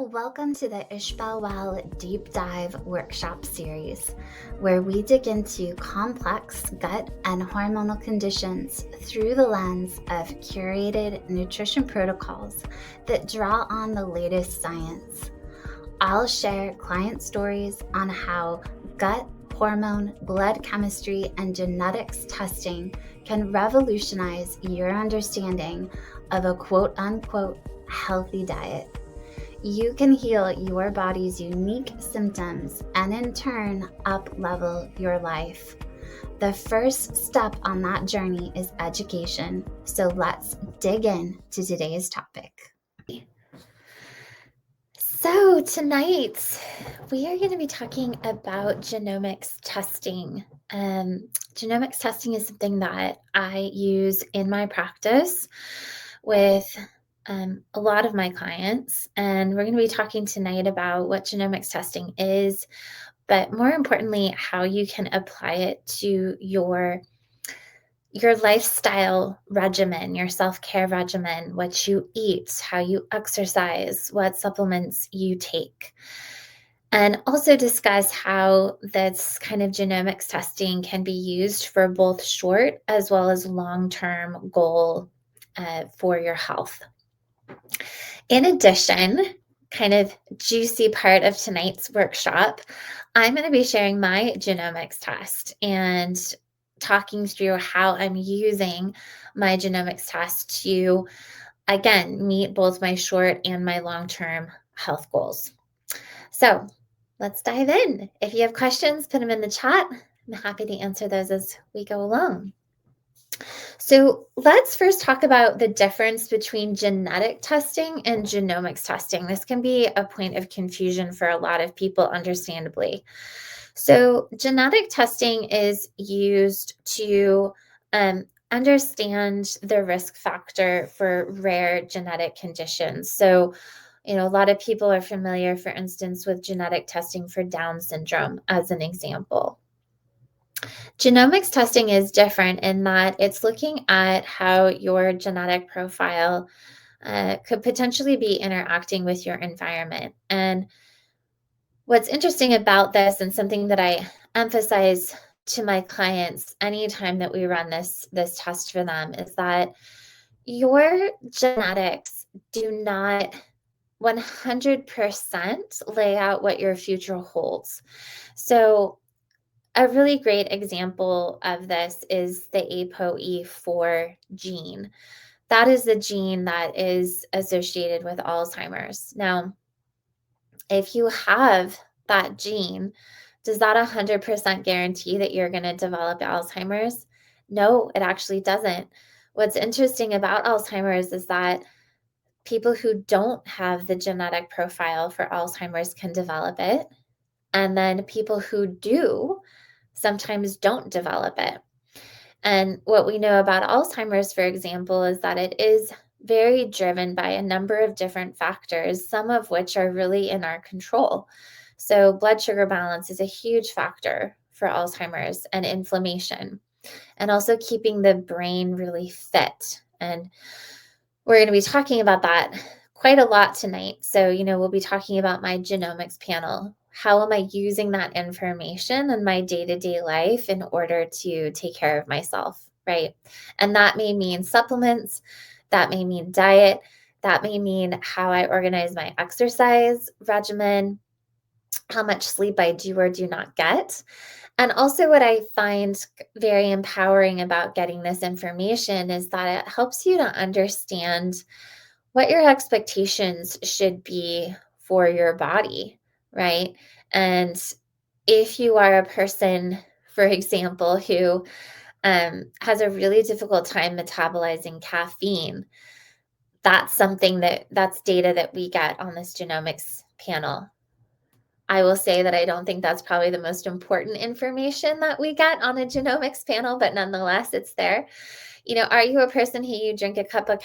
Welcome to the Ishbel Well Deep Dive Workshop Series, where we dig into complex gut and hormonal conditions through the lens of curated nutrition protocols that draw on the latest science. I'll share client stories on how gut, hormone, blood chemistry, and genetics testing can revolutionize your understanding of a quote-unquote healthy diet. You can heal your body's unique symptoms and in turn up-level your life. The first step on that journey is education. So let's dig in to today's topic. So tonight we are going to be talking about genomics testing. Genomics testing is something that I use in my practice with a lot of my clients, and we're going to be talking tonight about what genomics testing is, but more importantly, how you can apply it to your lifestyle regimen, your self-care regimen, what you eat, how you exercise, what supplements you take. And also discuss how this kind of genomics testing can be used for both short as well as long-term goal for your health. In addition, kind of juicy part of tonight's workshop, I'm going to be sharing my genomics test and talking through how I'm using my genomics test to, again, meet both my short and my long-term health goals. So let's dive in. If you have questions, put them in the chat. I'm happy to answer those as we go along. So let's first talk about the difference between genetic testing and genomics testing. This can be a point of confusion for a lot of people, understandably. So genetic testing is used to understand the risk factor for rare genetic conditions. So, a lot of people are familiar, for instance, with genetic testing for Down syndrome as an example. Genomics testing is different in that it's looking at how your genetic profile could potentially be interacting with your environment. And what's interesting about this, and something that I emphasize to my clients anytime that we run this test for them, is that your genetics do not 100% lay out what your future holds. So a really great example of this is the ApoE4 gene. That is the gene that is associated with Alzheimer's. Now, if you have that gene, does that 100% guarantee that you're going to develop Alzheimer's? No, it actually doesn't. What's interesting about Alzheimer's is that people who don't have the genetic profile for Alzheimer's can develop it. And then people who do sometimes don't develop it. And what we know about Alzheimer's, for example, is that it is very driven by a number of different factors, some of which are really in our control. So blood sugar balance is a huge factor for Alzheimer's, and inflammation, and also keeping the brain really fit. And we're going to be talking about that quite a lot tonight. So, we'll be talking about my genomics panel. How am I using that information in my day-to-day life in order to take care of myself, right? And that may mean supplements, that may mean diet, that may mean how I organize my exercise regimen, how much sleep I do or do not get. And also what I find very empowering about getting this information is that it helps you to understand what your expectations should be for your body, right? And if you are a person, for example, who has a really difficult time metabolizing caffeine, that's data that we get on this genomics panel. I will say that I don't think that's probably the most important information that we get on a genomics panel, but nonetheless, it's there. Are you a person who you drink a cup of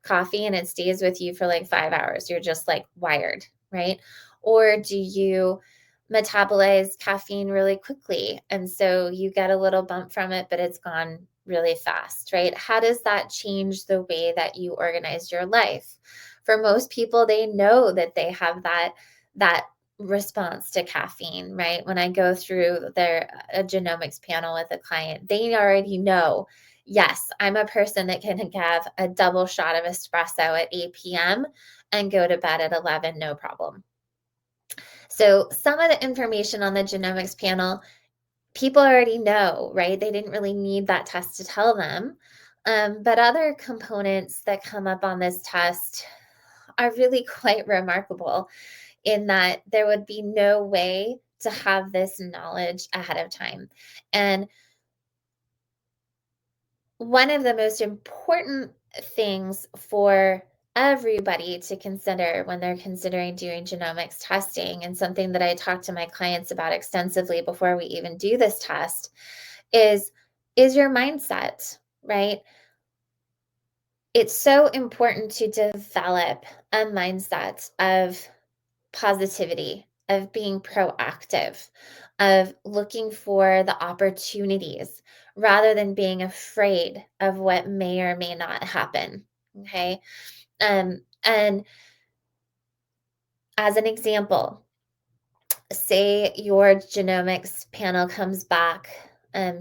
coffee and it stays with you for like 5 hours? You're just like wired, right? Or do you metabolize caffeine really quickly? And so you get a little bump from it, but it's gone really fast, right? How does that change the way that you organize your life? For most people, they know that they have that response to caffeine, right? When I go through their a genomics panel with a client, they already know, yes, I'm a person that can have a double shot of espresso at 8 p.m. and go to bed at 11, no problem. So some of the information on the genomics panel, people already know, right? They didn't really need that test to tell them. But other components that come up on this test are really quite remarkable in that there would be no way to have this knowledge ahead of time. And one of the most important things for everybody to consider when they're considering doing genomics testing, and something that I talk to my clients about extensively before we even do this test, is your mindset, right? It's so important to develop a mindset of positivity, of being proactive, of looking for the opportunities rather than being afraid of what may or may not happen. Okay. And as an example, say your genomics panel comes back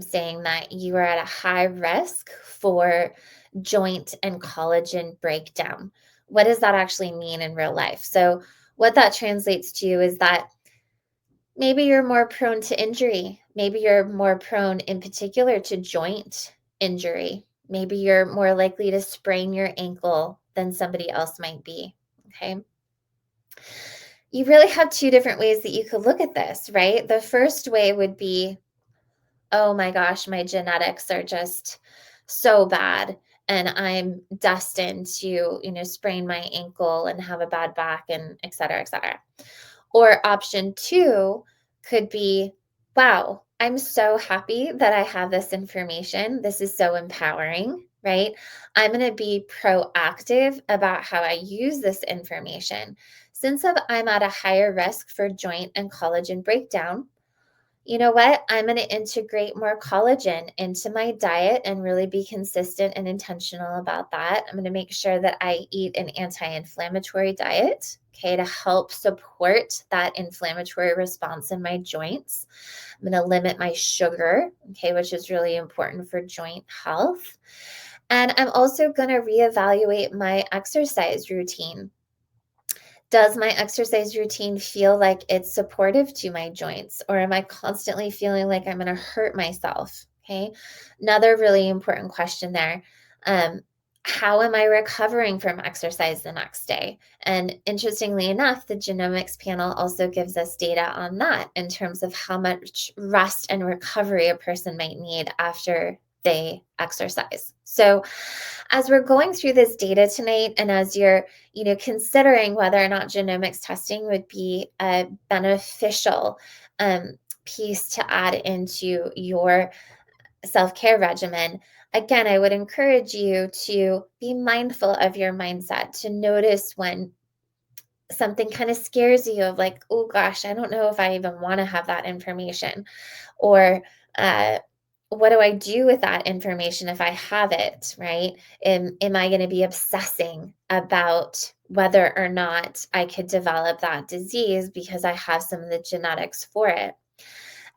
saying that you are at a high risk for joint and collagen breakdown. What does that actually mean in real life? So, what that translates to is that maybe you're more prone to injury. Maybe you're more prone, in particular, to joint injury. Maybe you're more likely to sprain your ankle than somebody else might be. Okay. You really have two different ways that you could look at this, right? The first way would be, oh my gosh, my genetics are just so bad and I'm destined to, sprain my ankle and have a bad back and et cetera, et cetera. Or option two could be, wow, I'm so happy that I have this information. This is so empowering, right? I'm going to be proactive about how I use this information. Since I'm at a higher risk for joint and collagen breakdown, you know what? I'm going to integrate more collagen into my diet and really be consistent and intentional about that. I'm going to make sure that I eat an anti-inflammatory diet, okay, to help support that inflammatory response in my joints. I'm going to limit my sugar, okay, which is really important for joint health. And I'm also going to reevaluate my exercise routine. Does my exercise routine feel like it's supportive to my joints, or am I constantly feeling like I'm going to hurt myself? Okay. Another really important question there. Um, how am I recovering from exercise the next day? And interestingly enough, the genomics panel also gives us data on that in terms of how much rest and recovery a person might need after they exercise. So, as we're going through this data tonight, and as you're considering whether or not genomics testing would be a beneficial piece to add into your self-care regimen, again, I would encourage you to be mindful of your mindset, to notice when something kind of scares you of like, oh gosh, I don't know if I even want to have that information, or uh, what do I do with that information if I have it, right? Am I going to be obsessing about whether or not I could develop that disease because I have some of the genetics for it?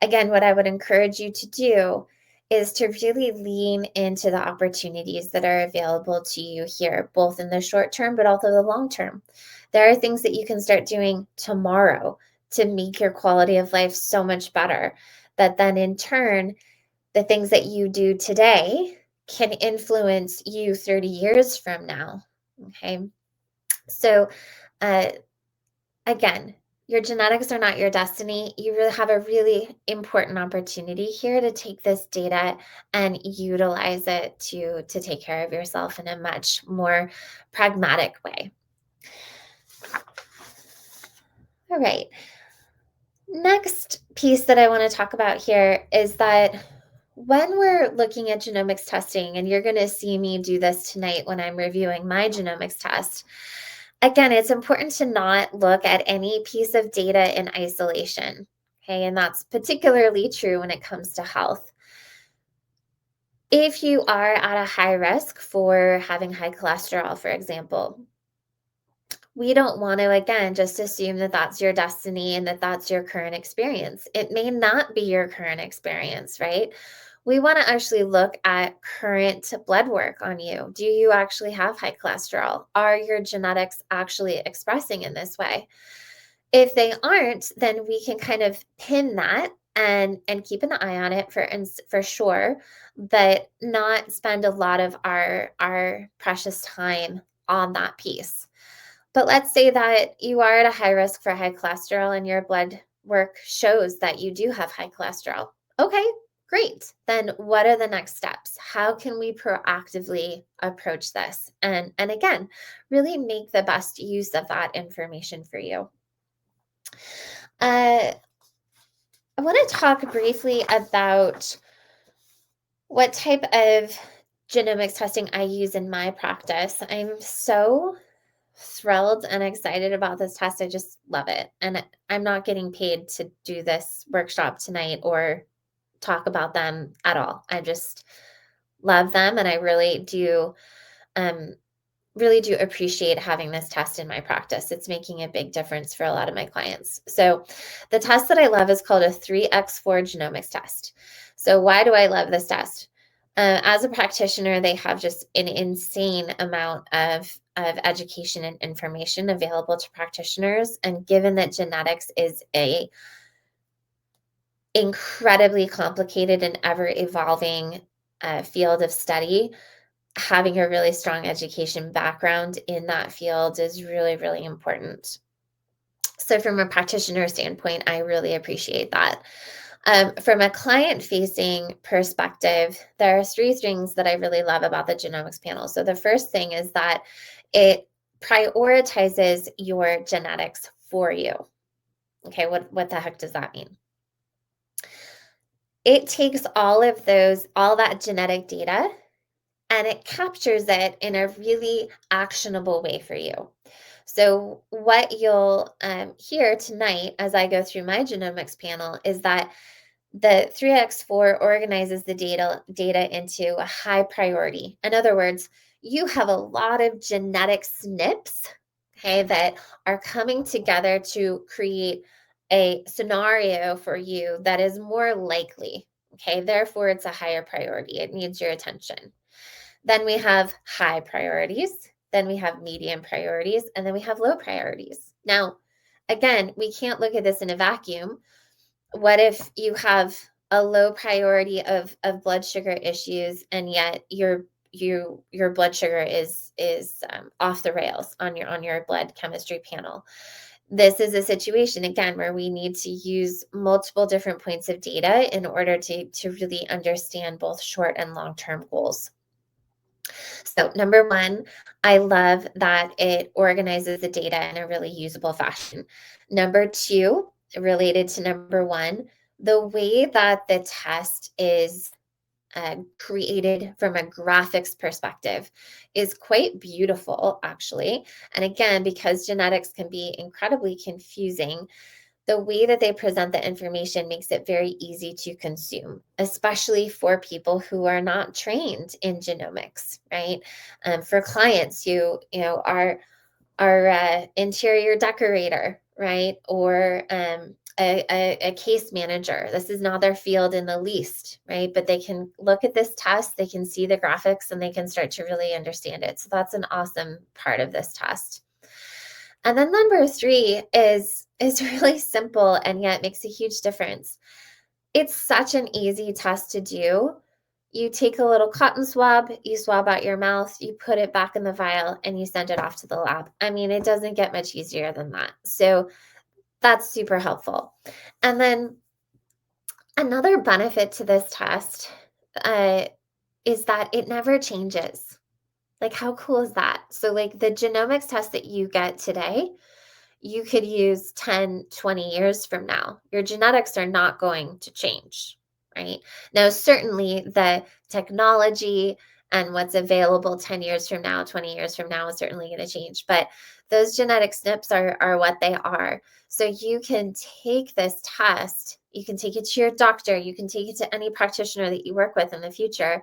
Again, what I would encourage you to do is to really lean into the opportunities that are available to you here, both in the short term, but also the long term. There are things that you can start doing tomorrow to make your quality of life so much better, that then in turn, the things that you do today can influence you 30 years from now. Okay. So, uh, again, your genetics are not your destiny. You really have a really important opportunity here to take this data and utilize it to take care of yourself in a much more pragmatic way. All right. Next piece that I want to talk about here is that when we're looking at genomics testing, and you're going to see me do this tonight when I'm reviewing my genomics test, again, it's important to not look at any piece of data in isolation. Okay, and that's particularly true when it comes to health. If you are at a high risk for having high cholesterol, for example, we don't want to, again, just assume that that's your destiny and that that's your current experience. It may not be your current experience, right? We want to actually look at current blood work on you. Do you actually have high cholesterol? Are your genetics actually expressing in this way? If they aren't, then we can kind of pin that and keep an eye on it for sure, but not spend a lot of our precious time on that piece. But let's say that you are at a high risk for high cholesterol and your blood work shows that you do have high cholesterol. Okay, great. Then what are the next steps? How can we proactively approach this? And again, really make the best use of that information for you. I want to talk briefly about what type of genomics testing I use in my practice. I'm so thrilled and excited about this test. I just love it. And I'm not getting paid to do this workshop tonight or talk about them at all. I just love them, and I really do appreciate having this test in my practice. It's making a big difference for a lot of my clients. So the test that I love is called a 3x4 genomics test. So why do I love this test? As a practitioner, they have just an insane amount of education and information available to practitioners. And given that genetics is a incredibly complicated and ever evolving field of study, having a really strong education background in that field is really, really important. So from a practitioner standpoint, I really appreciate that. From a client-facing perspective, there are three things that I really love about the genomics panel. So the first thing is that it prioritizes your genetics for you. Okay, what the heck does that mean? It takes all that genetic data, and it captures it in a really actionable way for you. So what you'll hear tonight as I go through my genomics panel is that the 3x4 organizes the data into a high priority. In other words, you have a lot of genetic SNPs, okay, that are coming together to create a scenario for you that is more likely. Okay, therefore it's a higher priority. It needs your attention. Then we have high priorities, then we have medium priorities, and then we have low priorities. Now, again, we can't look at this in a vacuum. What if you have a low priority of blood sugar issues, and yet your blood sugar is off the rails on your blood chemistry panel? This is a situation, again, where we need to use multiple different points of data in order to really understand both short and long-term goals. So number one, I love that it organizes the data in a really usable fashion. Number two, related to number one, the way that the test is created from a graphics perspective is quite beautiful, actually. And again, because genetics can be incredibly confusing, the way that they present the information makes it very easy to consume, especially for people who are not trained in genomics, right? For clients who, are interior decorator, right? Or a case manager. This is not their field in the least, right? But they can look at this test, they can see the graphics, and they can start to really understand it. So that's an awesome part of this test. And then number three is really simple and yet makes a huge difference. It's such an easy test to do. You take a little cotton swab, you swab out your mouth, you put it back in the vial, and you send it off to the lab. I mean, it doesn't get much easier than that. So that's super helpful. And then another benefit to this test is that it never changes. Like, how cool is that? So like the genomics test that you get today, you could use 10, 20 years from now. Your genetics are not going to change, right? Now, certainly the technology and what's available 10 years from now, 20 years from now is certainly going to change, but those genetic SNPs are what they are. So you can take this test, you can take it to your doctor, you can take it to any practitioner that you work with in the future,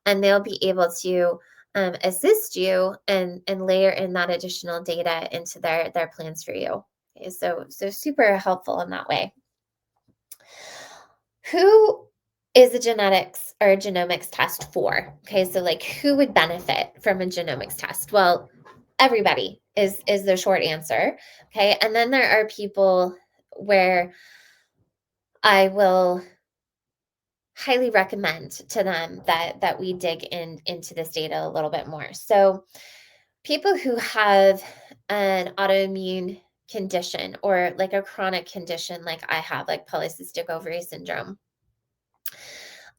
and they'll be able to assist you and layer in that additional data into their plans for you. Okay, so super helpful in that way. Who is a genetics or a genomics test for? Okay, so like who would benefit from a genomics test? Well, everybody is the short answer. Okay, and then there are people where I will highly recommend to them that we dig into this data a little bit more. So people who have an autoimmune condition or like a chronic condition like I have, like polycystic ovary syndrome,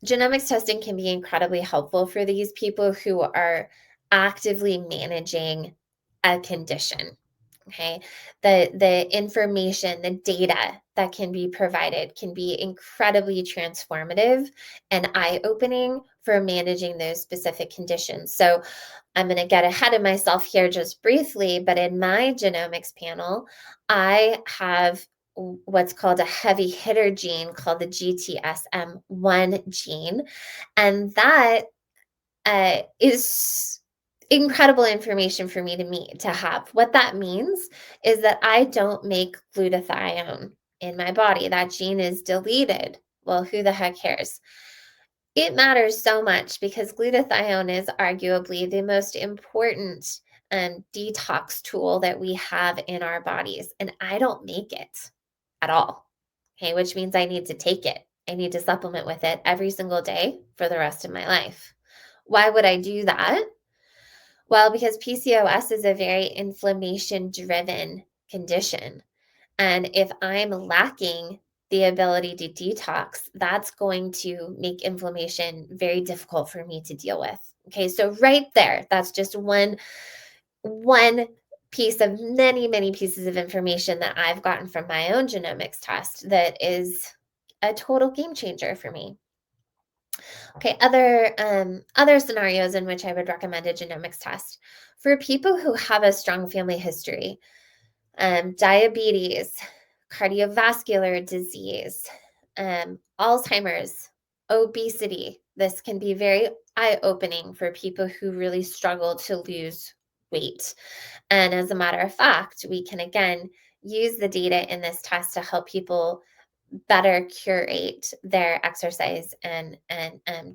genomics testing can be incredibly helpful for these people who are actively managing a condition. Okay, the information, the data that can be provided can be incredibly transformative and eye-opening for managing those specific conditions. So I'm going to get ahead of myself here just briefly, but in my genomics panel, I have what's called a heavy hitter gene called the GTSM1 gene. And that is incredible information for me to have. What that means is that I don't make glutathione in my body. That gene is deleted. Well, who the heck cares? It matters so much because glutathione is arguably the most important detox tool that we have in our bodies, and I don't make it at all. Okay, which means I need to take it. I need to supplement with it every single day for the rest of my life. Why would I do that? Well, because PCOS is a very inflammation driven condition. And if I'm lacking the ability to detox, that's going to make inflammation very difficult for me to deal with. Okay, so right there, that's just one piece of many pieces of information that I've gotten from my own genomics test that is a total game changer for me. Okay, other scenarios in which I would recommend a genomics test for people who have a strong family history, diabetes, cardiovascular disease, Alzheimer's, obesity. This can be very eye-opening for people who really struggle to lose weight. And as a matter of fact, we can again use the data in this test to help people better curate their exercise and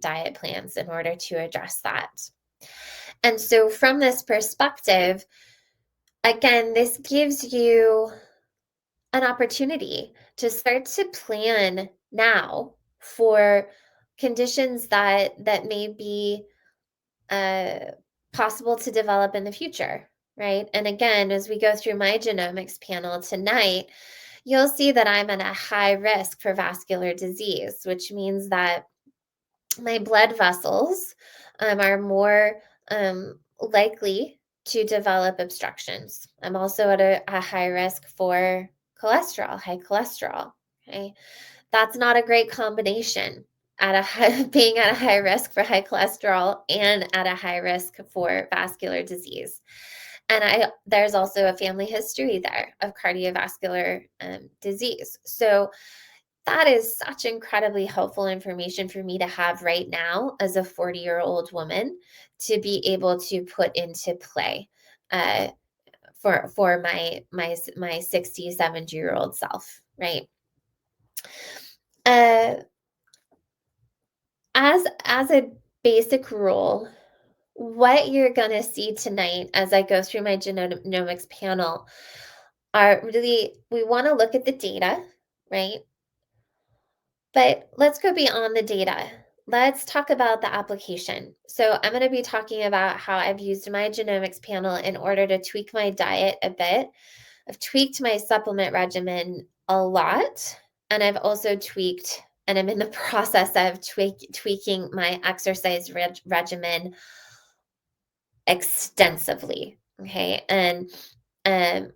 diet plans in order to address that. And so from this perspective, again, this gives you an opportunity to start to plan now for conditions that may be uh, possible to develop in the future, right? And again, as we go through my genomics panel tonight, you'll see that I'm at a high risk for vascular disease, which means that my blood vessels are more likely to develop obstructions. I'm also at a high risk for cholesterol, high cholesterol. Okay, that's not a great combination. Being at a high risk for high cholesterol and at a high risk for vascular disease. And there's also a family history there of cardiovascular disease. So that is such incredibly helpful information for me to have right now as a 40-year-old woman to be able to put into play uh, for my 60, 70-year-old self, right? Uh, as a basic rule, what you're going to see tonight as I go through my genomics panel are really, we want to look at the data, right? But let's go beyond the data. Let's talk about the application. So I'm going to be talking about how I've used my genomics panel in order to tweak my diet a bit. I've tweaked my supplement regimen a lot, and I've also tweaked, and I'm in the process of tweaking my exercise regimen extensively. Okay. And um,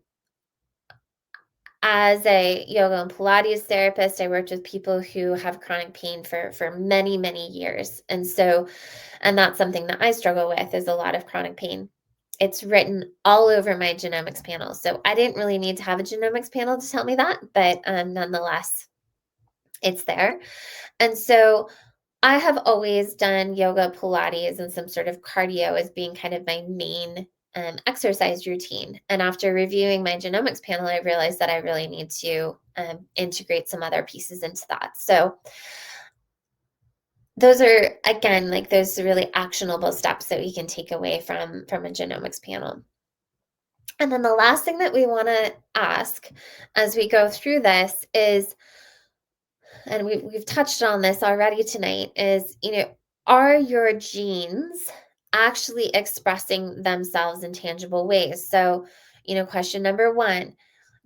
as a yoga and Pilates therapist, I worked with people who have chronic pain for many years. And that's something that I struggle with is a lot of chronic pain. It's written all over my genomics panel. So I didn't really need to have a genomics panel to tell me that, but nonetheless, it's there. And so I have always done yoga, Pilates, and some sort of cardio as being kind of my main exercise routine. And after reviewing my genomics panel, I realized that I really need to integrate some other pieces into that. So those are, again, like those really actionable steps that we can take away from a genomics panel. And then the last thing that we want to ask as we go through this is, and we've touched on this already tonight, is, are your genes actually expressing themselves in tangible ways? So, question number one,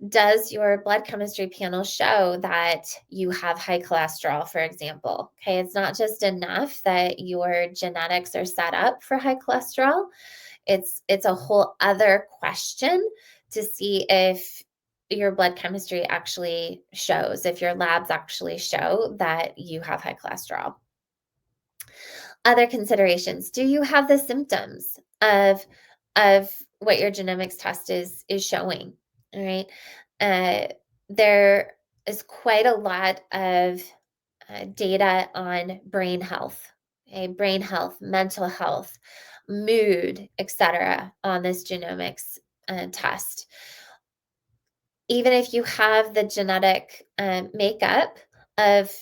does your blood chemistry panel show that you have high cholesterol, for example? Okay, it's not just enough that your genetics are set up for high cholesterol. It's a whole other question to see if your blood chemistry actually shows, if your labs actually show that you have high cholesterol. Other considerations, do you have the symptoms of what your genomics test is showing? All right. There is quite a lot of data on brain health, okay? Brain health, mental health, mood, etc. on this genomics test. Even if you have the genetic makeup of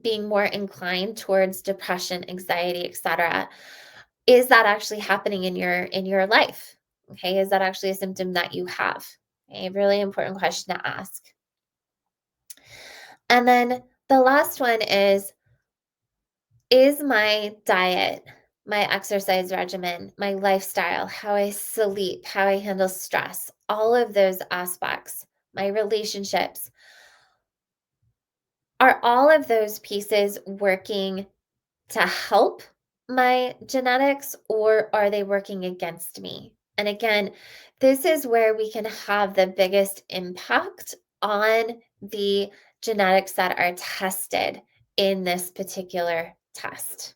being more inclined towards depression, anxiety, etc., is that actually happening in your life? Okay, is that actually a symptom that you have? A really important question to ask. And then the last one is my diet, my exercise regimen, my lifestyle, how I sleep, how I handle stress, all of those aspects, my relationships, are all of those pieces working to help my genetics, or are they working against me? And again, this is where we can have the biggest impact on the genetics that are tested in this particular test.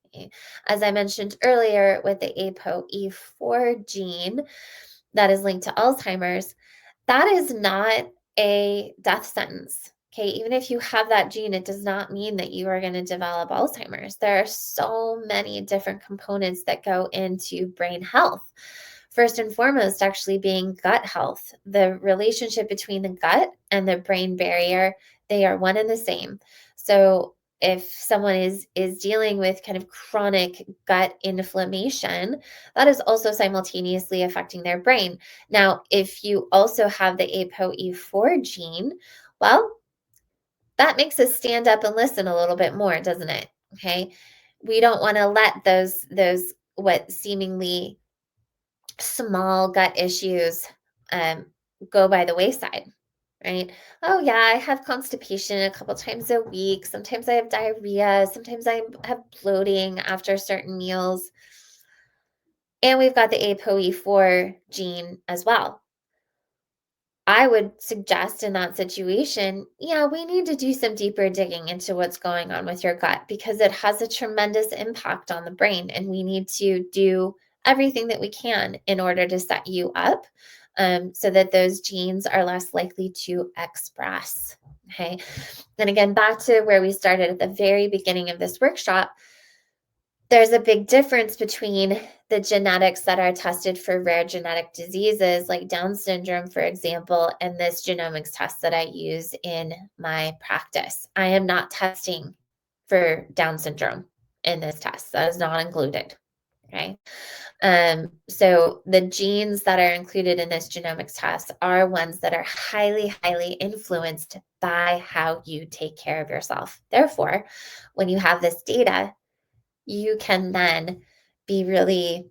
Okay. As I mentioned earlier, with the ApoE4 gene that is linked to Alzheimer's, that is not a death sentence. Okay, even if you have that gene, it does not mean that you are going to develop Alzheimer's. There are so many different components that go into brain health. First and foremost, actually being gut health. The relationship between the gut and the brain barrier, they are one and the same. So if someone is dealing with kind of chronic gut inflammation, that is also simultaneously affecting their brain. Now, if you also have the ApoE4 gene, well, that makes us stand up and listen a little bit more, doesn't it? Okay. We don't want to let those what seemingly small gut issues um, go by the wayside, right? Oh yeah, I have constipation a couple times a week. Sometimes I have diarrhea. Sometimes I have bloating after certain meals. And we've got the ApoE4 gene as well. I would suggest in that situation, yeah, we need to do some deeper digging into what's going on with your gut, because it has a tremendous impact on the brain. And we need to do everything that we can in order to set you up so that those genes are less likely to express. Okay. Then again, back to where we started at the very beginning of this workshop, there's a big difference between the genetics that are tested for rare genetic diseases like Down syndrome, for example, and this genomics test that I use in my practice. I am not testing for Down syndrome in this test. That is not included. Okay. So the genes that are included in this genomics test are ones that are highly, highly influenced by how you take care of yourself. Therefore, when you have this data, you can then be really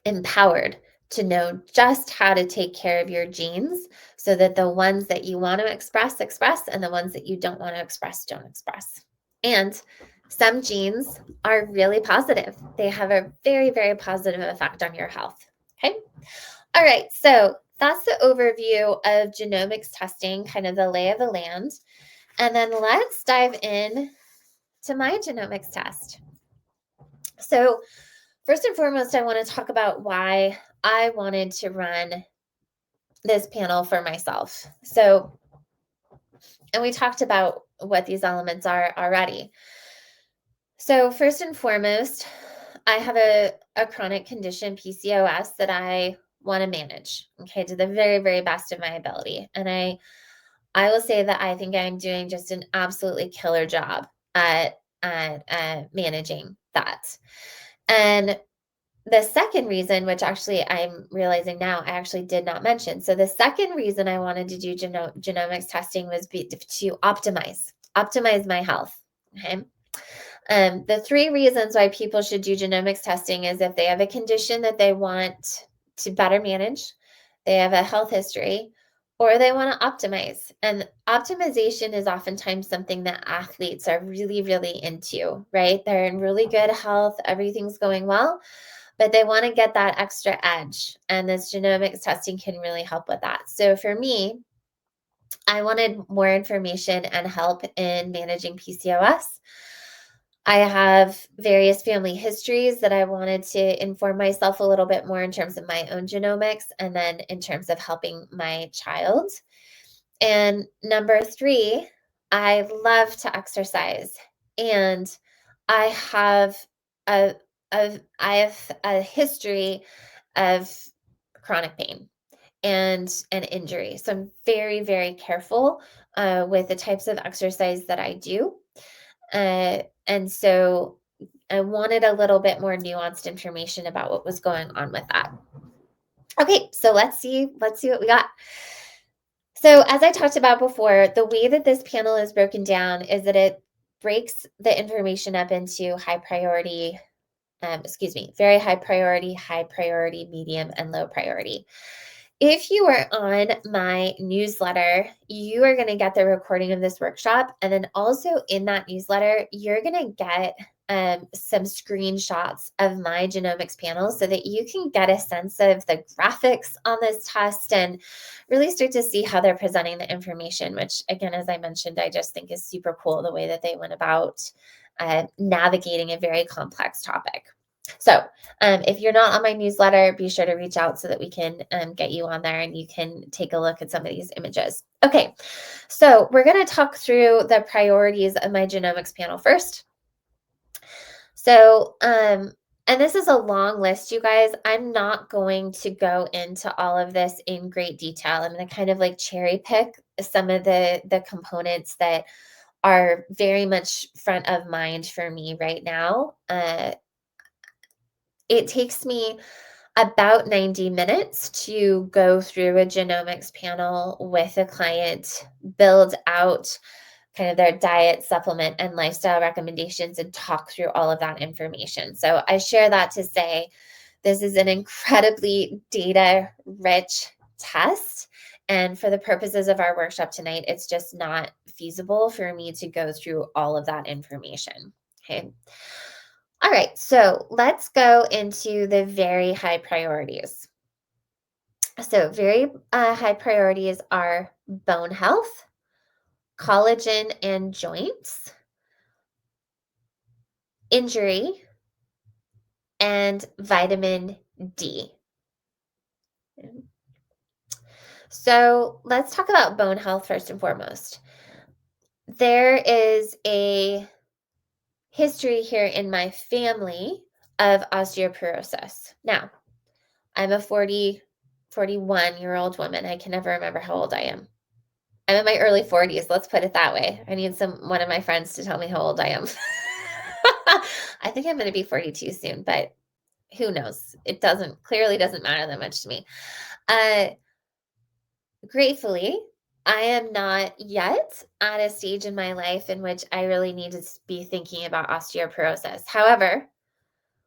empowered to know just how to take care of your genes so that the ones that you want to express, express, and the ones that you don't want to express, don't express. And some genes are really positive. They have a very, very positive effect on your health. Okay. All right. So that's the overview of genomics testing, kind of the lay of the land. And then let's dive in to my genomics test. So, first and foremost, I want to talk about why I wanted to run this panel for myself. So, and we talked about what these elements are already. So first and foremost, I have a chronic condition, PCOS, that I want to manage, okay, to the very, very best of my ability. And I will say that I think I'm doing just an absolutely killer job at managing that. And the second reason, which actually I'm realizing now, I actually did not mention. So the second reason I wanted to do genomics testing was to optimize my health. Okay. The three reasons why people should do genomics testing is if they have a condition that they want to better manage, they have a health history, or they want to optimize. And optimization is oftentimes something that athletes are really, really into, right? They're in really good health, everything's going well, but they want to get that extra edge. And this genomics testing can really help with that. So for me, I wanted more information and help in managing PCOS. I have various family histories that I wanted to inform myself a little bit more in terms of my own genomics and then in terms of helping my child. And number three, I love to exercise and I have a, I have a history of chronic pain and injury. So I'm very, very careful with the types of exercise that I do. And so I wanted a little bit more nuanced information about what was going on with that. Okay, so let's see what we got. So as I talked about before, the way that this panel is broken down is that it breaks the information up into very high priority, medium, and low priority. If you are on my newsletter, you are going to get the recording of this workshop. And then also in that newsletter, you're going to get some screenshots of my genomics panel so that you can get a sense of the graphics on this test and really start to see how they're presenting the information, which, again, as I mentioned, I just think is super cool the way that they went about navigating a very complex topic. So if you're not on my newsletter, be sure to reach out so that we can get you on there and you can take a look at some of these images. Okay, so we're going to talk through the priorities of my genomics panel first. So, and this is a long list, you guys. I'm not going to go into all of this in great detail. I'm going to kind of like cherry pick some of the components that are very much front of mind for me right now. It takes me about 90 minutes to go through a genomics panel with a client, build out kind of their diet, supplement, and lifestyle recommendations, and talk through all of that information. So I share that to say this is an incredibly data rich test. And for the purposes of our workshop tonight, it's just not feasible for me to go through all of that information. Okay. All right, so let's go into the very high priorities. So, very high priorities are bone health, collagen and joints, injury, and vitamin D. So, let's talk about bone health first and foremost. There is a history here in my family of osteoporosis. Now, I'm a 41-year-old woman. I can never remember how old I am. I'm in my early 40s, let's put it that way. I need one of my friends to tell me how old I am. I think I'm going to be 42 soon, but who knows? It clearly doesn't matter that much to me. Gratefully, I am not yet at a stage in my life in which I really need to be thinking about osteoporosis. However,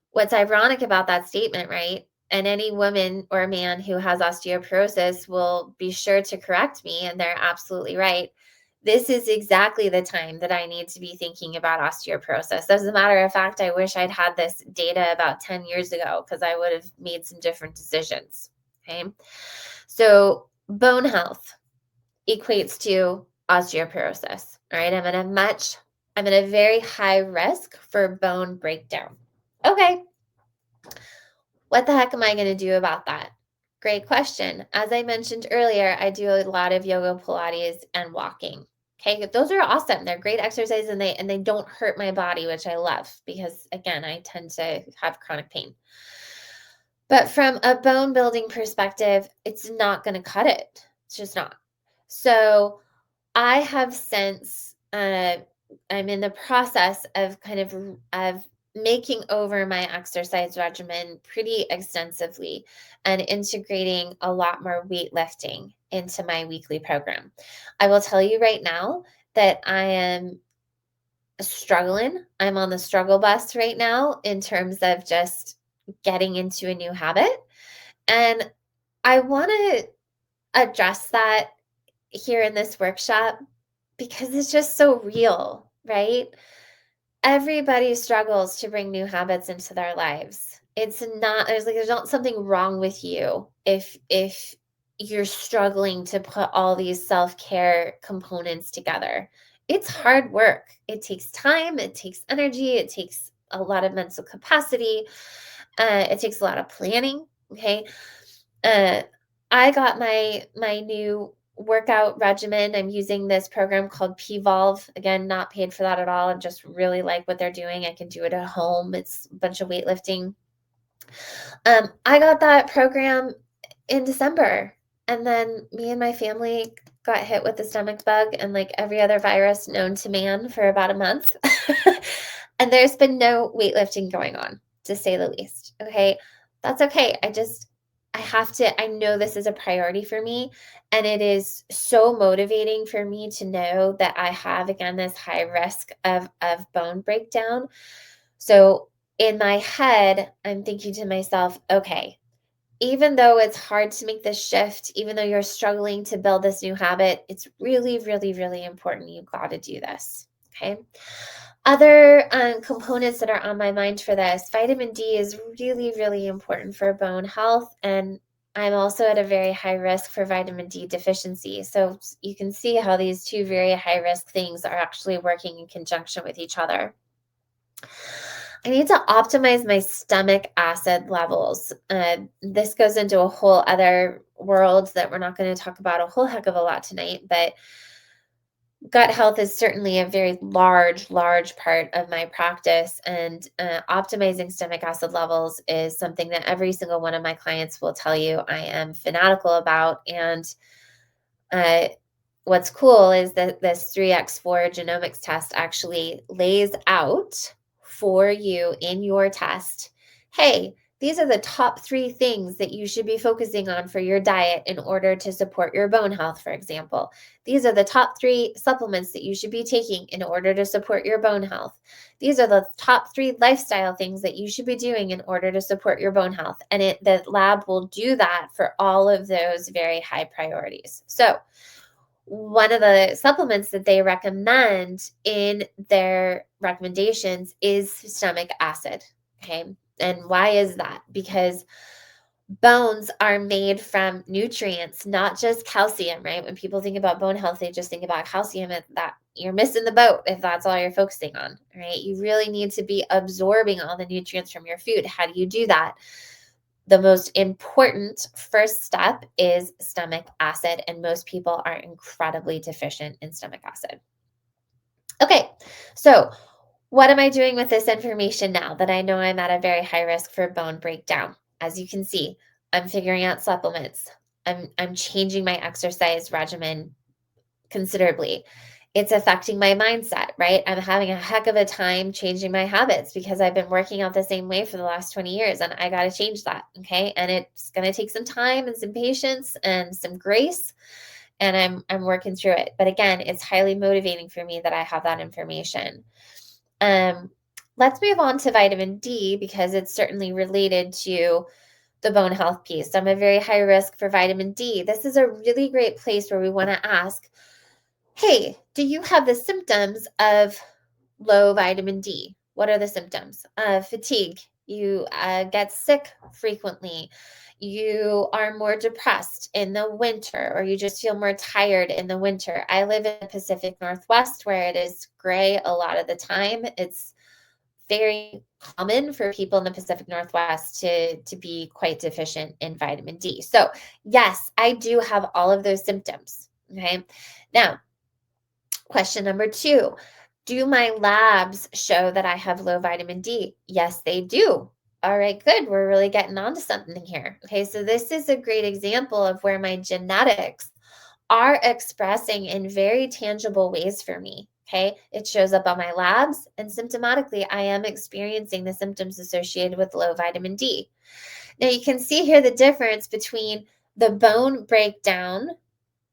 what's ironic about that statement, right? And any woman or man who has osteoporosis will be sure to correct me, and they're absolutely right. This is exactly the time that I need to be thinking about osteoporosis. As a matter of fact, I wish I'd had this data about 10 years ago because I would have made some different decisions. Okay. So, bone health equates to osteoporosis. All right. I'm at a very high risk for bone breakdown. Okay. What the heck am I going to do about that? Great question. As I mentioned earlier, I do a lot of yoga, Pilates, and walking. Okay, those are awesome. They're great exercises and they don't hurt my body, which I love because again, I tend to have chronic pain. But from a bone building perspective, it's not going to cut it. It's just not. So I have since I'm in the process of of making over my exercise regimen pretty extensively and integrating a lot more weightlifting into my weekly program. I will tell you right now that I am struggling. I'm on the struggle bus right now in terms of just getting into a new habit. And I want to address that here in this workshop because it's just so real, right? Everybody struggles to bring new habits into their lives. It's not there's not something wrong with you if you're struggling to put all these self-care components together. It's hard work. It takes time, it takes energy, it takes a lot of mental capacity. It takes a lot of planning, okay? Uh, I got my new workout regimen. I'm using this program called P-Volve. Again, not paid for that at all. I just really like what they're doing. I can do it at home. It's a bunch of weightlifting. I got that program in December, and then me and my family got hit with the stomach bug and like every other virus known to man for about a month. And there's been no weightlifting going on, to say the least. Okay. That's okay. I know this is a priority for me. And it is so motivating for me to know that I have, again, this high risk of bone breakdown. So in my head, I'm thinking to myself, okay, even though it's hard to make this shift, even though you're struggling to build this new habit, it's really, really, really important. You got to do this. Okay. Other components that are on my mind for this, vitamin D is really, really important for bone health. And I'm also at a very high risk for vitamin D deficiency. So you can see how these two very high risk things are actually working in conjunction with each other. I need to optimize my stomach acid levels. This goes into a whole other world that we're not going to talk about a whole heck of a lot tonight, but gut health is certainly a very large part of my practice. And optimizing stomach acid levels is something that every single one of my clients will tell you I am fanatical about. And uh, what's cool is that this 3x4 genomics test actually lays out for you in your test, hey, these are the top 3 things that you should be focusing on for your diet in order to support your bone health, for example. These are the top 3 supplements that you should be taking in order to support your bone health. These are the top 3 lifestyle things that you should be doing in order to support your bone health. And the lab will do that for all of those very high priorities. So one of the supplements that they recommend in their recommendations is stomach acid. Okay. And why is that? Because bones are made from nutrients, not just calcium, right? When people think about bone health, they just think about calcium, and that you're missing the boat if that's all you're focusing on, right? You really need to be absorbing all the nutrients from your food. How do you do that? The most important first step is stomach acid, and most people are incredibly deficient in stomach acid. Okay, so what am I doing with this information now that I know I'm at a very high risk for bone breakdown? As you can see, I'm figuring out supplements. I'm changing my exercise regimen considerably. It's affecting my mindset, right? I'm having a heck of a time changing my habits because I've been working out the same way for the last 20 years and I got to change that. Okay. And it's going to take some time and some patience and some grace. And I'm working through it. But again, it's highly motivating for me that I have that information. Um, let's move on to vitamin D because it's certainly related to the bone health piece. I'm a very high risk for vitamin D. This is a really great place where we want to ask, hey, do you have the symptoms of low vitamin D? What are the symptoms? Fatigue. You get sick frequently. You are more depressed in the winter, or you just feel more tired in the winter. I live in the Pacific Northwest where it is gray a lot of the time. It's very common for people in the Pacific Northwest to be quite deficient in vitamin D. So, yes, I do have all of those symptoms. Okay. Now, Question number 2, do my labs show that I have low vitamin D? Yes, they do. All right, good. We're really getting onto something here. Okay, so this is a great example of where my genetics are expressing in very tangible ways for me. Okay, it shows up on my labs, and symptomatically, I am experiencing the symptoms associated with low vitamin D. Now, you can see here the difference between the bone breakdown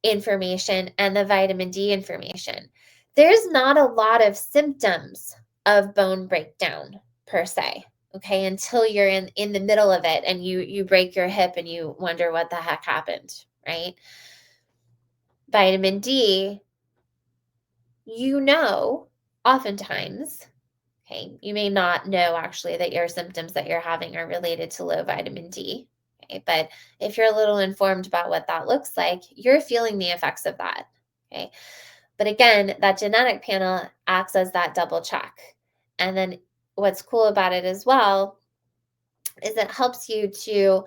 information and the vitamin D information. There's not a lot of symptoms of bone breakdown per se, okay, until you're in the middle of it and you break your hip and you wonder what the heck happened, right? Vitamin D, oftentimes, okay, you may not know actually that your symptoms that you're having are related to low vitamin D. Okay, but if you're a little informed about what that looks like, you're feeling the effects of that. Okay. But again, that genetic panel acts as that double check. And then what's cool about it as well is it helps you to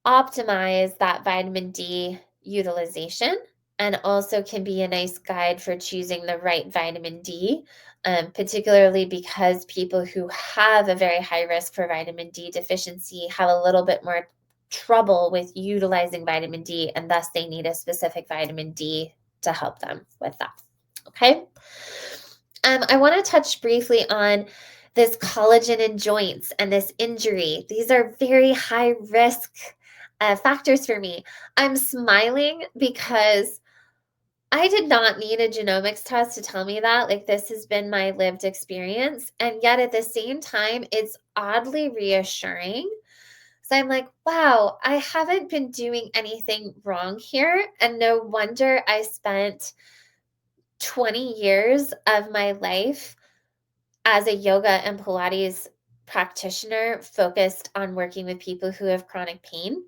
optimize that vitamin D utilization and also can be a nice guide for choosing the right vitamin D, particularly because people who have a very high risk for vitamin D deficiency have a little bit more trouble with utilizing vitamin D, and thus they need a specific vitamin D to help them with that. Okay. I want to touch briefly on this collagen in joints and this injury. These are very high risk factors for me. I'm smiling because I did not need a genomics test to tell me that. Like, this has been my lived experience. And yet at the same time, it's oddly reassuring. So I'm like, wow, I haven't been doing anything wrong here. And no wonder I spent 20 years of my life as a yoga and Pilates practitioner focused on working with people who have chronic pain,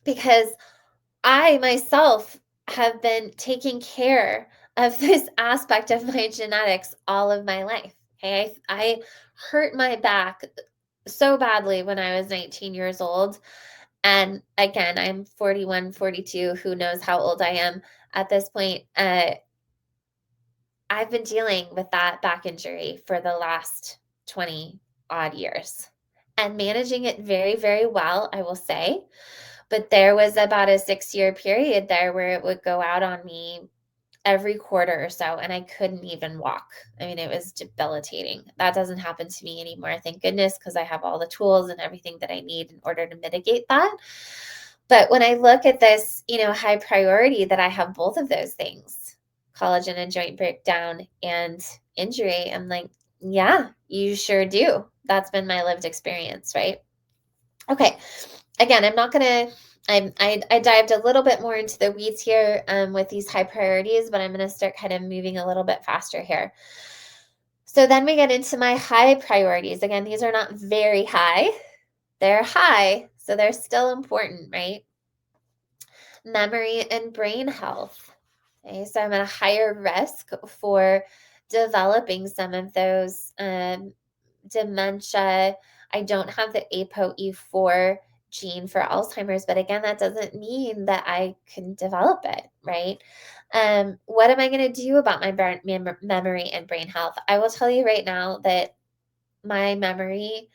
because I myself have been taking care of this aspect of my genetics all of my life. Okay. I hurt my back so badly when I was 19 years old. And again, I'm 41, 42. Who knows how old I am at this point? I've been dealing with that back injury for the last 20 odd years and managing it very, very well, I will say. But there was about a 6-year period there where it would go out on me every quarter or so, and I couldn't even walk. I mean, it was debilitating. That doesn't happen to me anymore, thank goodness, because I have all the tools and everything that I need in order to mitigate that. But when I look at this, high priority that I have both of those things, collagen and joint breakdown and injury, I'm like, yeah, you sure do. That's been my lived experience, right? Okay. Again, I'm not going to, I dived a little bit more into the weeds here with these high priorities, but I'm going to start kind of moving a little bit faster here. So then we get into my high priorities. Again, these are not very high. They're high, so they're still important, right? Memory and brain health. Okay, so I'm at a higher risk for developing some of those dementia. I don't have the ApoE4 gene for Alzheimer's, but again, that doesn't mean that I can develop it, right? What am I going to do about my memory and brain health? I will tell you right now that my memory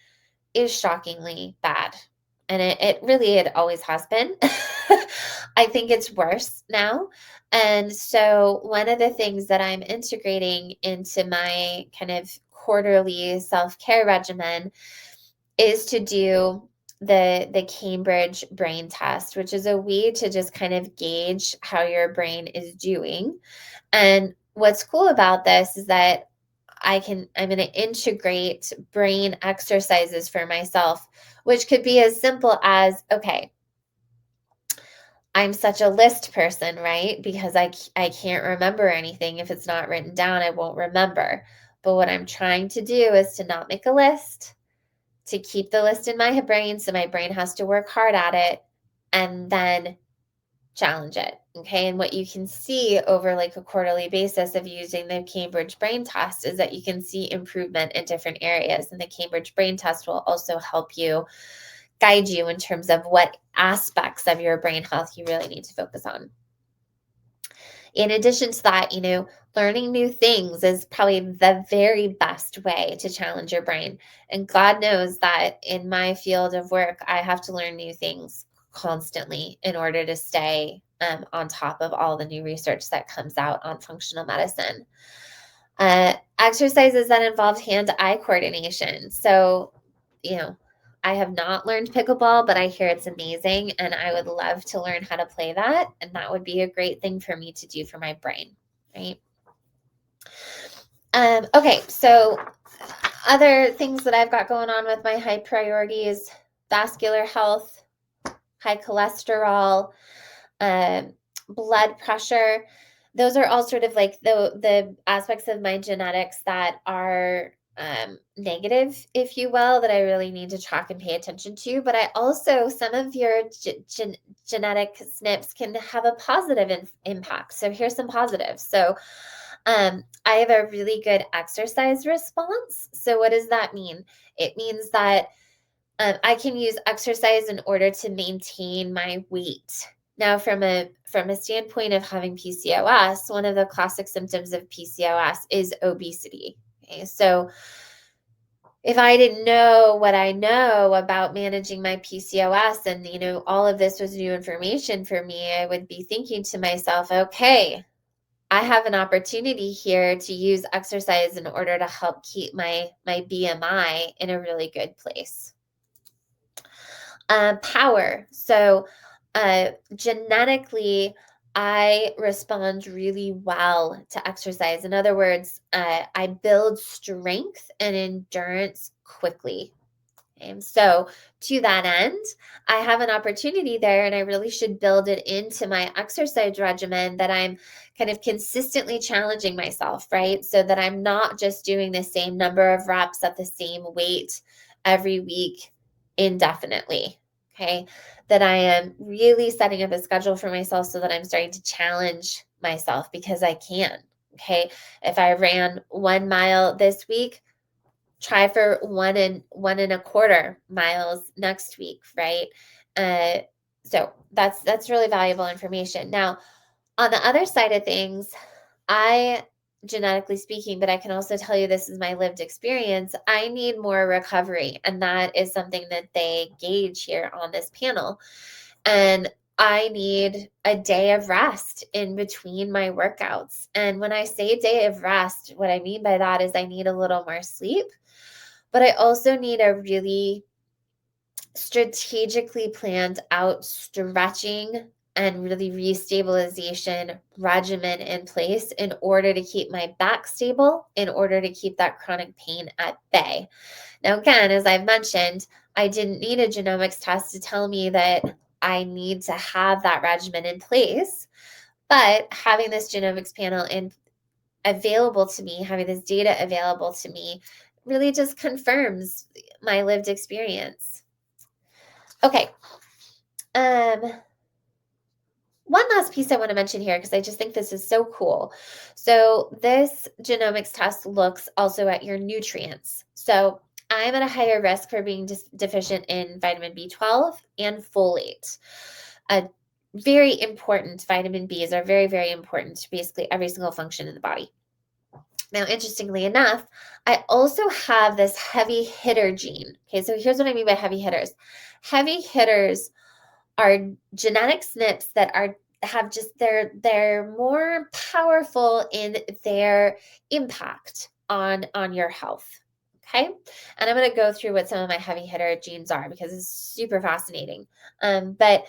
is shockingly bad. And it always has been. I think it's worse now. And so one of the things that I'm integrating into my kind of quarterly self-care regimen is to do the Cambridge brain test, which is a way to just kind of gauge how your brain is doing. And what's cool about this is that I'm going to integrate brain exercises for myself, which could be as simple as, okay, I'm such a list person, right? Because I can't remember anything. If it's not written down, I won't remember. But what I'm trying to do is to not make a list, to keep the list in my brain so my brain has to work hard at it, and then challenge it. Okay. And what you can see over like a quarterly basis of using the Cambridge brain test is that you can see improvement in different areas. And the Cambridge brain test will also help you guide you in terms of what aspects of your brain health you really need to focus on. In addition to that, learning new things is probably the very best way to challenge your brain. And God knows that in my field of work, I have to learn new things constantly in order to stay on top of all the new research that comes out on functional medicine. Exercises that involve hand-eye coordination. So, I have not learned pickleball, but I hear it's amazing, and I would love to learn how to play that. And that would be a great thing for me to do for my brain, right? Okay, so other things that I've got going on with my high priorities: vascular health, high cholesterol, blood pressure. Those are all sort of like the aspects of my genetics that are negative, if you will, that I really need to track and pay attention to. But I also, some of your genetic SNPs can have a positive impact. So here's some positives. So I have a really good exercise response. So what does that mean? It means that I can use exercise in order to maintain my weight. Now, from a standpoint of having PCOS, one of the classic symptoms of PCOS is obesity. Okay, so if I didn't know what I know about managing my PCOS, and all of this was new information for me, I would be thinking to myself, okay, I have an opportunity here to use exercise in order to help keep my BMI in a really good place. Power. So genetically, I respond really well to exercise. In other words, I build strength and endurance quickly. And so to that end, I have an opportunity there, and I really should build it into my exercise regimen, that I'm kind of consistently challenging myself, right? So that I'm not just doing the same number of reps at the same weight every week indefinitely. Okay. That I am really setting up a schedule for myself so that I'm starting to challenge myself, because I can. Okay. If I ran 1 mile this week, try for 1.25 miles next week, right? So that's really valuable information. Now, on the other side of things, I, genetically speaking, but I can also tell you this is my lived experience, I need more recovery. And that is something that they gauge here on this panel. And I need a day of rest in between my workouts. And when I say day of rest, what I mean by that is I need a little more sleep, but I also need a really strategically planned out stretching and really restabilization regimen in place in order to keep my back stable, in order to keep that chronic pain at bay. Now, again, as I've mentioned, I didn't need a genomics test to tell me that I need to have that regimen in place, but having this genomics panel available to me, having this data available to me, really just confirms my lived experience. Okay. One last piece I want to mention here, because I just think this is so cool. So this genomics test looks also at your nutrients. So I'm at a higher risk for being deficient in vitamin B12 and folate. Very important. Vitamin Bs are very, very important to basically every single function in the body. Now, interestingly enough, I also have this heavy hitter gene. Okay, so here's what I mean by heavy hitters. Heavy hitters are genetic SNPs that have just they're more powerful in their impact on your health. Okay, and I'm going to go through what some of my heavy hitter genes are, because it's super fascinating. But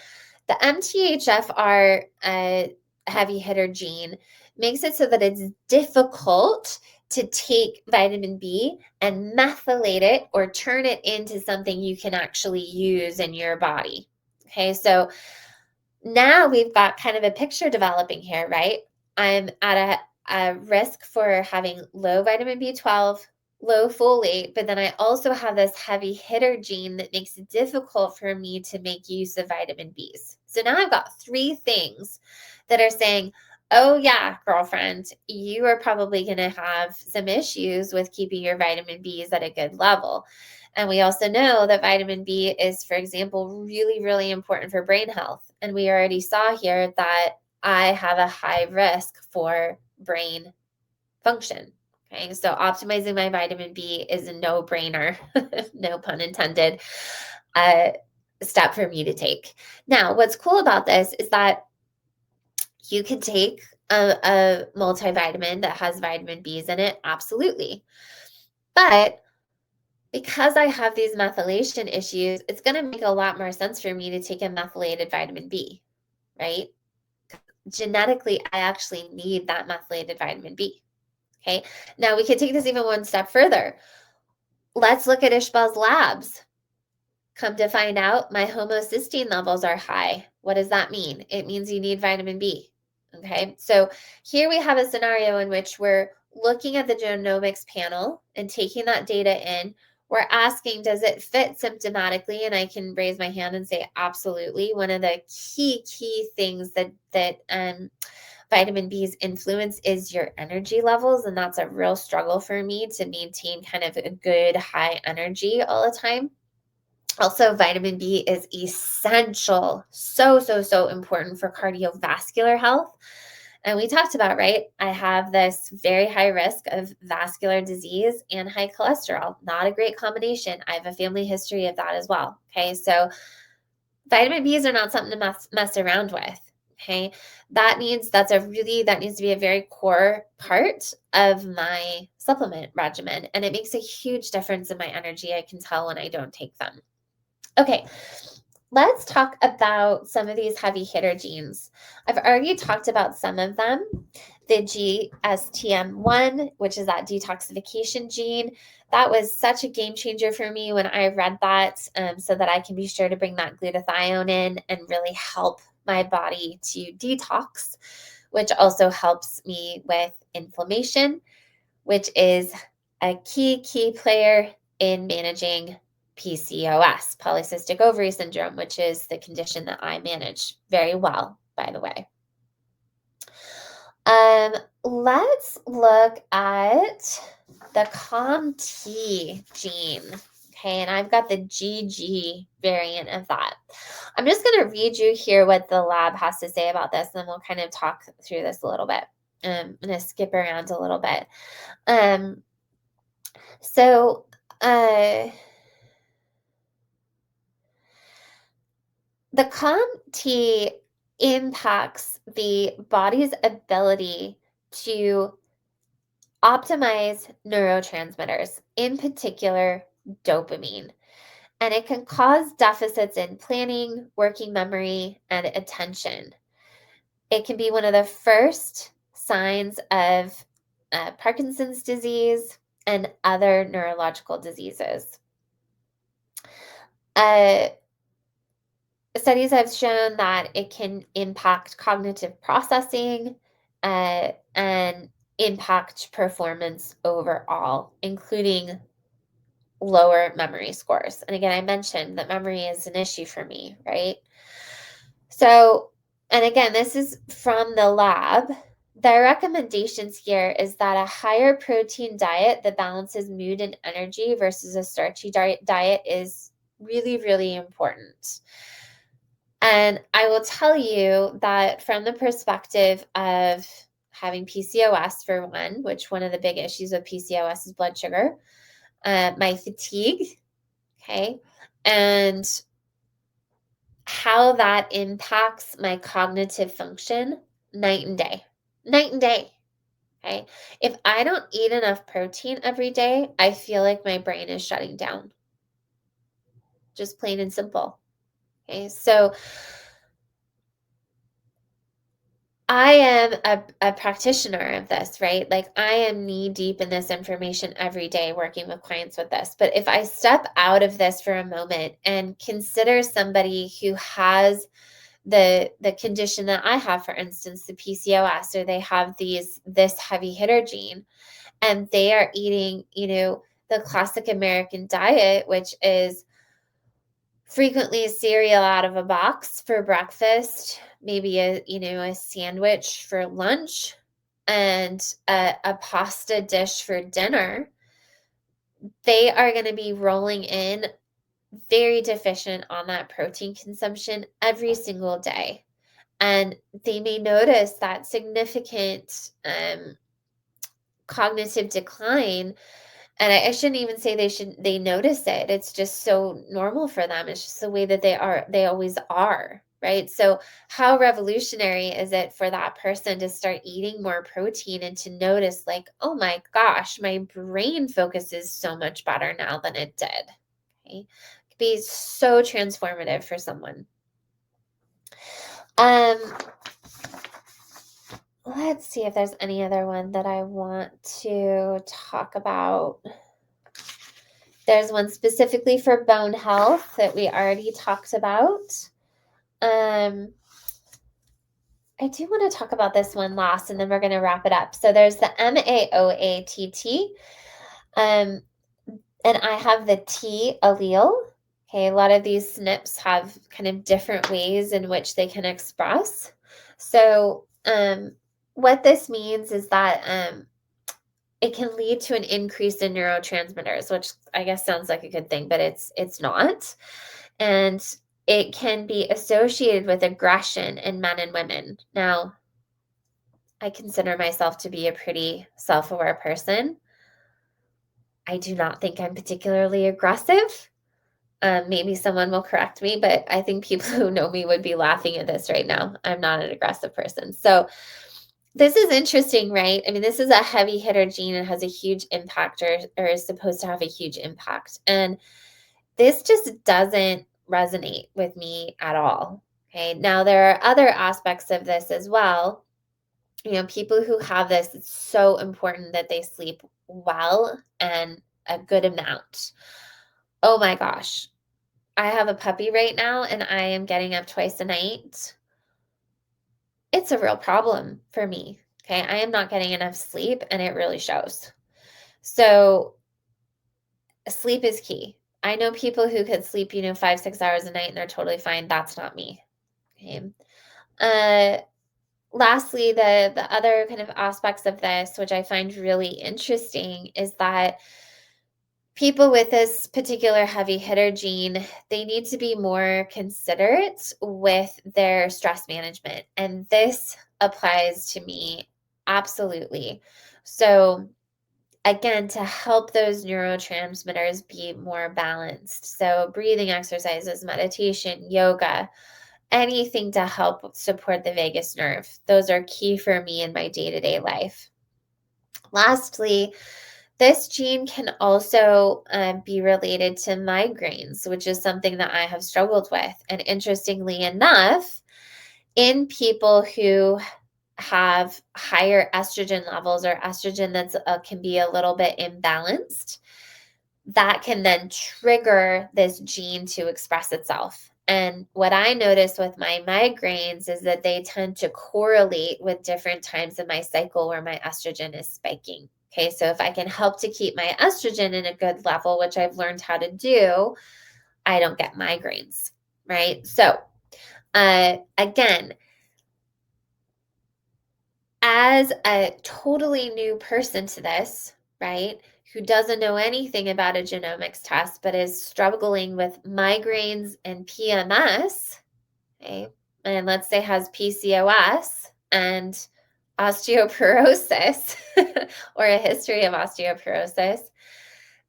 the MTHFR heavy hitter gene makes it so that it's difficult to take vitamin B and methylate it or turn it into something you can actually use in your body. Okay, so now we've got kind of a picture developing here, right? I'm at a risk for having low vitamin B12, low folate, but then I also have this heavy hitter gene that makes it difficult for me to make use of vitamin Bs. So now I've got 3 things that are saying, oh yeah, girlfriend, you are probably going to have some issues with keeping your vitamin Bs at a good level. And we also know that vitamin B is, for example, really, really important for brain health. And we already saw here that I have a high risk for brain function. Okay, so optimizing my vitamin B is a no-brainer, no pun intended, uh, step for me to take. Now, what's cool about this is that you can take a multivitamin that has vitamin Bs in it, absolutely. But because I have these methylation issues, it's going to make a lot more sense for me to take a methylated vitamin B, right? Genetically, I actually need that methylated vitamin B. Okay. Now we can take this even one step further. Let's look at Ishbel's labs. Come to find out, my homocysteine levels are high. What does that mean? It means you need vitamin B. Okay, so here we have a scenario in which we're looking at the genomics panel and taking that data in. We're asking, does it fit symptomatically? And I can raise my hand and say, absolutely. One of the key things that vitamin B's influence is your energy levels. And that's a real struggle for me to maintain kind of a good high energy all the time. Also, vitamin B is essential, so important for cardiovascular health. And we talked about, right? I have this very high risk of vascular disease and high cholesterol. Not a great combination. I have a family history of that as well. Okay, so vitamin Bs are not something to mess around with. Okay, that needs to be a very core part of my supplement regimen, and it makes a huge difference in my energy. I can tell when I don't take them. Okay, let's talk about some of these heavy hitter genes. I've already talked about some of them. The GSTM1, which is that detoxification gene, that was such a game changer for me when I read that, so that I can be sure to bring that glutathione in and really help my body to detox, which also helps me with inflammation, which is a key player in managing PCOS, polycystic ovary syndrome, which is the condition that I manage very well, by the way. Let's look at the COMT gene. Okay, and I've got the GG variant of that. I'm just going to read you here what the lab has to say about this, and then we'll kind of talk through this a little bit. I'm going to skip around a little bit. So, the COMT impacts the body's ability to optimize neurotransmitters, in particular dopamine. And it can cause deficits in planning, working memory, and attention. It can be one of the first signs of Parkinson's disease and other neurological diseases. Studies have shown that it can impact cognitive processing and impact performance overall, including lower memory scores. And again, I mentioned that memory is an issue for me, right? So, and again, this is from the lab. Their recommendations here is that a higher protein diet that balances mood and energy versus a starchy diet is really important. And I will tell you that from the perspective of having PCOS, for one of the big issues with PCOS is blood sugar, my fatigue, okay, and how that impacts my cognitive function, night and day. Night and day. Okay. If I don't eat enough protein every day, I feel like my brain is shutting down. Just plain and simple. Okay. So I am a practitioner of this, right? Like I am knee deep in this information every day working with clients with this. But if I step out of this for a moment and consider somebody who has the condition that I have, for instance, the PCOS, or they have this heavy hitter gene, and they are eating, the classic American diet, which is frequently cereal out of a box for breakfast, maybe a sandwich for lunch, and a pasta dish for dinner. They are going to be rolling in very deficient on that protein consumption every single day. And they may notice that significant cognitive decline. And I shouldn't even say they notice it. It's just so normal for them. It's just the way that they always are, right? So how revolutionary is it for that person to start eating more protein and to notice, like, oh my gosh, my brain focuses so much better now than it did. Okay. It could be so transformative for someone. Let's see if there's any other one that I want to talk about. There's one specifically for bone health that we already talked about. I do want to talk about this one last, and then we're going to wrap it up. So there's the MAOATT, and I have the T allele. Okay, a lot of these SNPs have kind of different ways in which they can express. So what this means is that it can lead to an increase in neurotransmitters, which I guess sounds like a good thing, but it's not. And it can be associated with aggression in men and women. Now, I consider myself to be a pretty self-aware person. I do not think I'm particularly aggressive. Maybe someone will correct me, but I think people who know me would be laughing at this right now. I'm not an aggressive person. So this is interesting, right? I mean, this is a heavy hitter gene and has a huge impact or is supposed to have a huge impact. And this just doesn't resonate with me at all. Okay. Now, there are other aspects of this as well. You know, people who have this, it's so important that they sleep well and a good amount. Oh my gosh. I have a puppy right now and I am getting up twice a night. It's a real problem for me. Okay. I am not getting enough sleep and it really shows. So sleep is key. I know people who could sleep, 5-6 hours a night and they're totally fine. That's not me. Okay. Lastly, the other kind of aspects of this, which I find really interesting, is that people with this particular heavy hitter gene, they need to be more considerate with their stress management. And this applies to me absolutely. So again, to help those neurotransmitters be more balanced. So breathing exercises, meditation, yoga, anything to help support the vagus nerve. Those are key for me in my day-to-day life. Lastly, this gene can also be related to migraines, which is something that I have struggled with. And interestingly enough, in people who have higher estrogen levels or estrogen that's can be a little bit imbalanced, that can then trigger this gene to express itself. And what I notice with my migraines is that they tend to correlate with different times in my cycle where my estrogen is spiking. Okay, so if I can help to keep my estrogen in a good level, which I've learned how to do, I don't get migraines, right? So again, as a totally new person to this, right, who doesn't know anything about a genomics test but is struggling with migraines and PMS, okay, and let's say has PCOS and osteoporosis or a history of osteoporosis,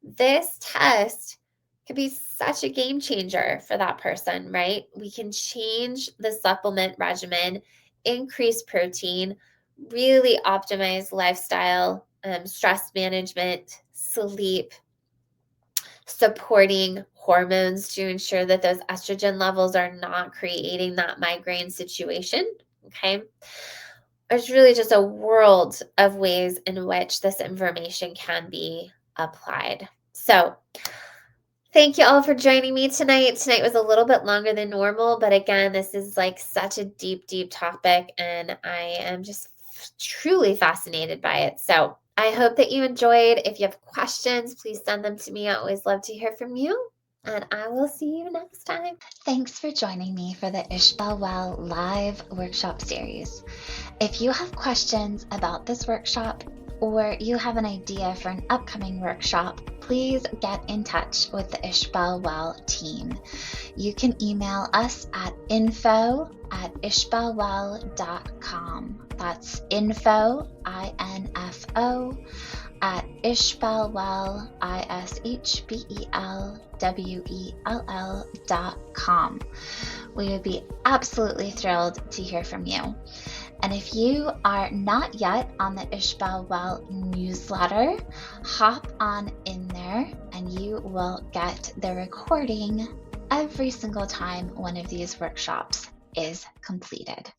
this test could be such a game changer for that person, right? We can change the supplement regimen, increase protein, really optimize lifestyle, stress management, sleep, supporting hormones to ensure that those estrogen levels are not creating that migraine situation. Okay. There's really just a world of ways in which this information can be applied. So, thank you all for joining me tonight. Tonight was a little bit longer than normal, but again, this is like such a deep, deep topic, and I am just truly fascinated by it. So I hope that you enjoyed. If you have questions, please send them to me. I always love to hear from you, and I will see you next time. Thanks for joining me for the Ishbel Well live workshop series. If you have questions about this workshop, or you have an idea for an upcoming workshop, please get in touch with the Ishbal Well team. You can email us at info@ishbalwell.com. That's info, I-N-F-O, at ishbalwell, ishbelwell.com. We would be absolutely thrilled to hear from you. And if you are not yet on the Ishbal Well newsletter, hop on in there and you will get the recording every single time one of these workshops is completed.